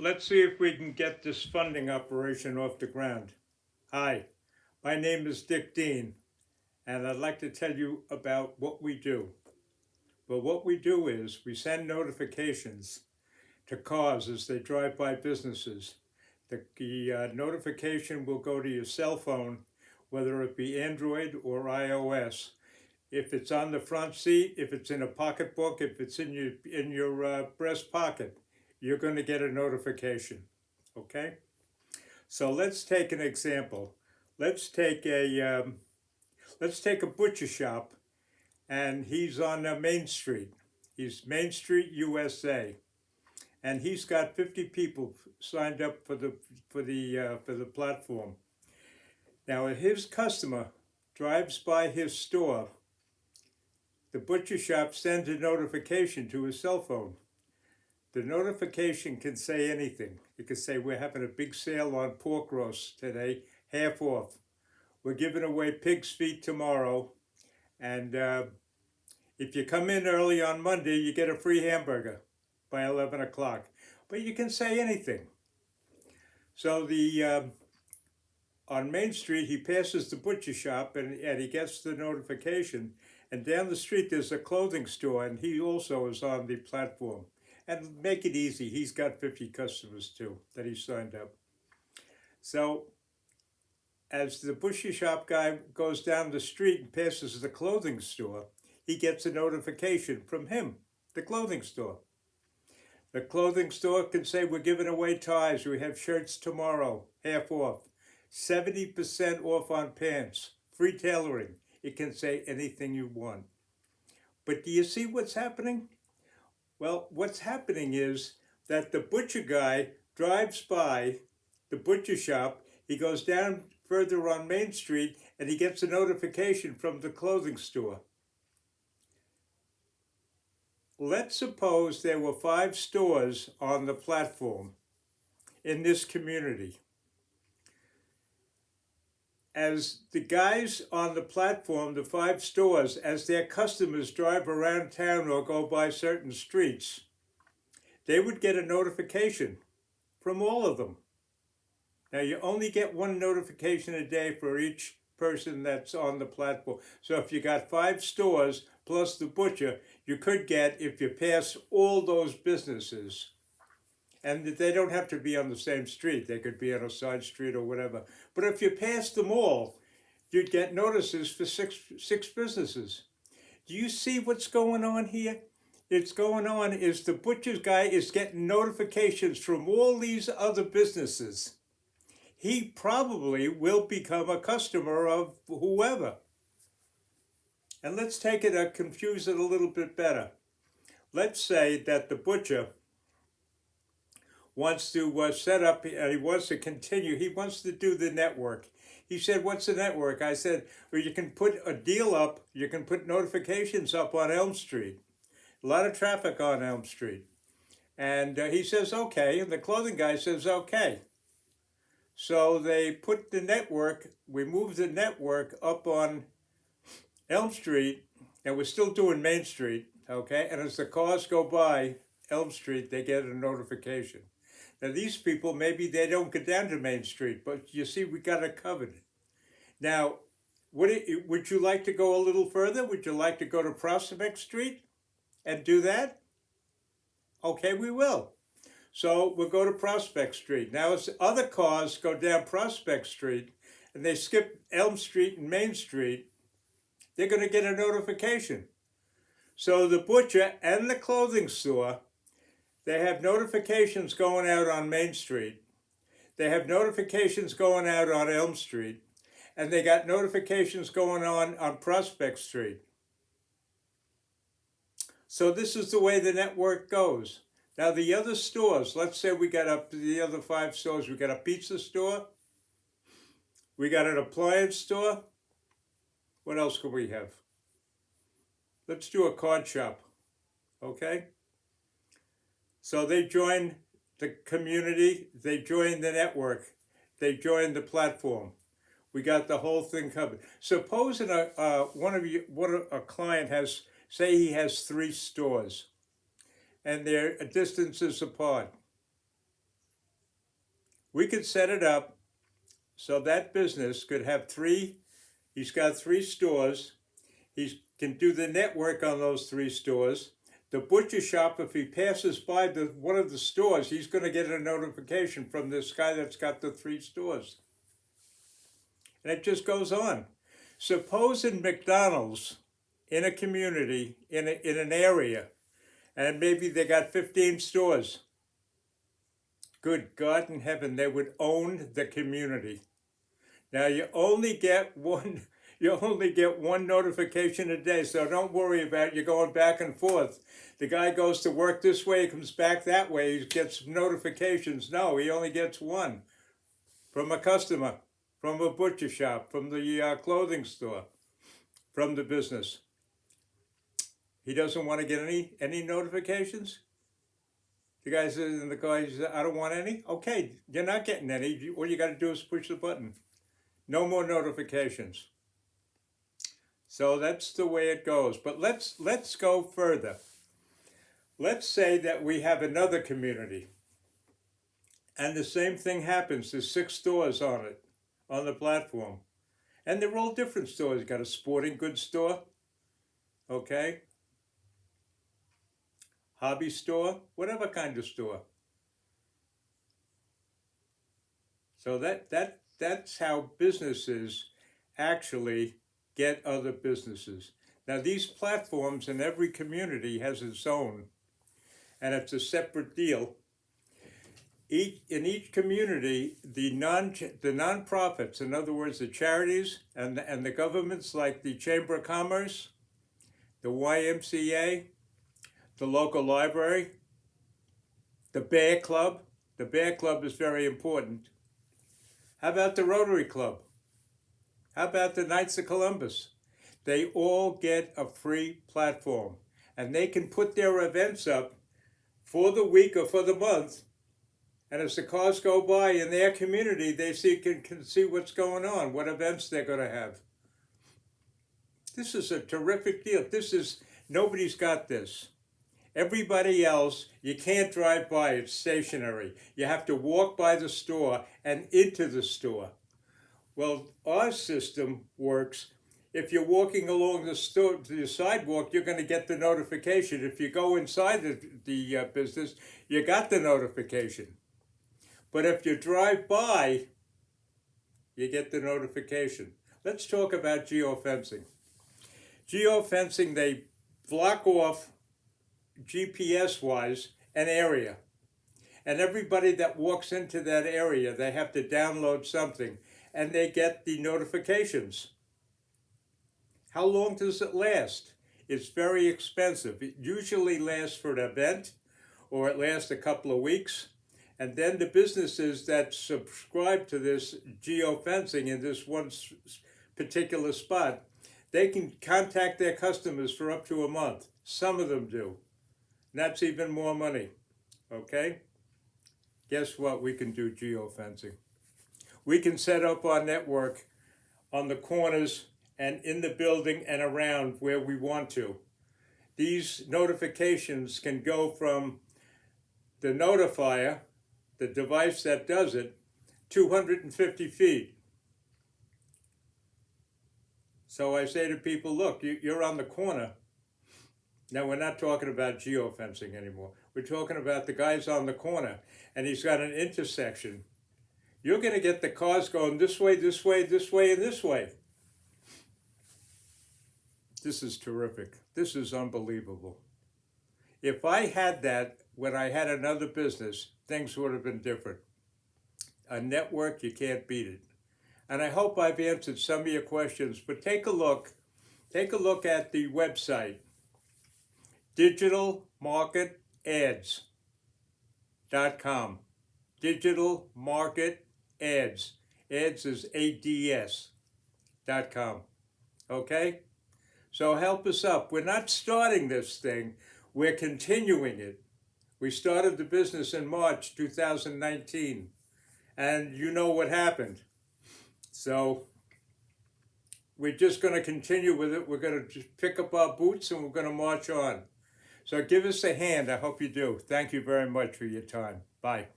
Let's see if we can get this funding operation off the ground. Hi, my name is Dick Dean, and I'd like to tell you about what we do. Well, what we do is we send notifications to cars as they drive by businesses. The notification will go to your cell phone, whether it be Android or iOS. If it's on the front seat, if it's in a pocketbook, if it's in your breast pocket, you're going to get a notification. Okay? So let's take an example. Let's take a let's take a butcher shop, and he's on Main Street. He's Main Street, USA, and he's got 50 people signed up for the platform. Now, if his customer drives by his store, the butcher shop sends a notification to his cell phone. The notification can say anything. It can say, we're having a big sale on pork roast today, half off. We're giving away pig's feet tomorrow. And if you come in early on Monday, you get a free hamburger by 11 o'clock. But you can say anything. So on Main Street, he passes the butcher shop and he gets the notification. And down the street, there's a clothing store, and he also is on the platform. And make it easy, he's got 50 customers too that he signed up. So as the butcher shop guy goes down the street and passes the clothing store, he gets a notification from him, the clothing store. The clothing store can say, we're giving away ties, we have shirts tomorrow, half off, 70% off on pants, free tailoring. It can say anything you want. But do you see what's happening? Well, what's happening is that the butcher guy drives by the butcher shop, he goes down further on Main Street, and he gets a notification from the clothing store. Let's suppose there were 5 stores on the platform in this community. As the guys on the platform, the 5 stores, as their customers drive around town or go by certain streets, they would get a notification from all of them. Now, you only get 1 notification a day for each person that's on the platform. So if you got 5 stores plus the butcher, you could get, if you pass all those businesses, and they don't have to be on the same street. They could be on a side street or whatever. But if you passed them all, you'd get notices for six businesses. Do you see what's going on here? It's going on is the butcher's guy is getting notifications from all these other businesses. He probably will become a customer of whoever. And let's take it, confuse it a little bit better. Let's say that the butcher wants to set up, and he wants to continue, he wants to do the network. He said, what's the network? I said, well, you can put a deal up, you can put notifications up on Elm Street. A lot of traffic on Elm Street. And he says, okay, and the clothing guy says, okay. So they put the network, we moved the network up on Elm Street, and we're still doing Main Street, okay? And as the cars go by Elm Street, they get a notification. Now, these people, maybe they don't get down to Main Street, but you see, we got it covered. Now, would you like to go a little further? Would you like to go to Prospect Street and do that? Okay, we will. So we'll go to Prospect Street. Now, as other cars go down Prospect Street and they skip Elm Street and Main Street, they're going to get a notification. So the butcher and the clothing store, they have notifications going out on Main Street. They have notifications going out on Elm Street. And they got notifications going on Prospect Street. So this is the way the network goes. Now the other stores, let's say we got up the other 5 stores. We got a pizza store. We got an appliance store. What else could we have? Let's do a card shop, okay? So they join the community, they join the network, they join the platform. We got the whole thing covered. Supposing a client has, say he has 3 stores, and they're distances apart. We could set it up so that business could have he's got 3 stores. He can do the network on those 3 stores. The butcher shop, if he passes by one of the stores, he's going to get a notification from this guy that's got the 3 stores. And it just goes on. Suppose in McDonald's, in a community, in an area, and maybe they got 15 stores. Good God in heaven, they would own the community. Now you only get one notification a day, so don't worry about you going back and forth. The guy goes to work this way, he comes back that way, he gets notifications. No, he only gets one from a customer, from a butcher shop, from the clothing store, from the business. He doesn't want to get any notifications? The guy says, and the guy says, I don't want any. Okay, you're not getting any. All you got to do is push the button. No more notifications. So that's the way it goes. But let's go further. Let's say that we have another community, and the same thing happens. There's 6 stores on it, on the platform, and they're all different stores. You got a sporting goods store, okay, hobby store, whatever kind of store. So that's how businesses actually get other businesses. Now these platforms in every community has its own, and it's a separate deal. In each community, the nonprofits, in other words, the charities and the governments like the Chamber of Commerce, the YMCA, the local library, the Bear Club. The Bear Club is very important. How about the Rotary Club? How about the Knights of Columbus? They all get a free platform, and they can put their events up for the week or for the month. And as the cars go by in their community, they can see what's going on, what events they're going to have. This is a terrific deal. Nobody's got this. Everybody else, you can't drive by, it's stationary. You have to walk by the store and into the store. Well, our system works. If you're walking along the sidewalk, you're going to get the notification. If you go inside the business, you got the notification. But if you drive by, you get the notification. Let's talk about geofencing. Geofencing, they block off GPS-wise an area. And everybody that walks into that area, they have to download something, and they get the notifications. How long does it last? It's very expensive. It usually lasts for an event, or it lasts a couple of weeks. And then the businesses that subscribe to this geofencing in this one particular spot, they can contact their customers for up to a month. Some of them do. And that's even more money, okay? Guess what? We can do geofencing. We can set up our network on the corners and in the building and around where we want to. These notifications can go from the notifier, the device that does it, 250 feet. So I say to people, look, you're on the corner. Now, we're not talking about geofencing anymore. We're talking about the guy's on the corner, and he's got an intersection. You're going to get the cars going this way, this way, this way, and this way. This is terrific. This is unbelievable. If I had that when I had another business, things would have been different. A network, you can't beat it. And I hope I've answered some of your questions, but take a look at the website, digitalmarketads.com. Digital Market Ads. Ads is ADS.com. Okay? So help us up. We're not starting this thing. We're continuing it. We started the business in March 2019. And you know what happened. So we're just going to continue with it. We're going to just pick up our boots and we're going to march on. So give us a hand. I hope you do. Thank you very much for your time. Bye.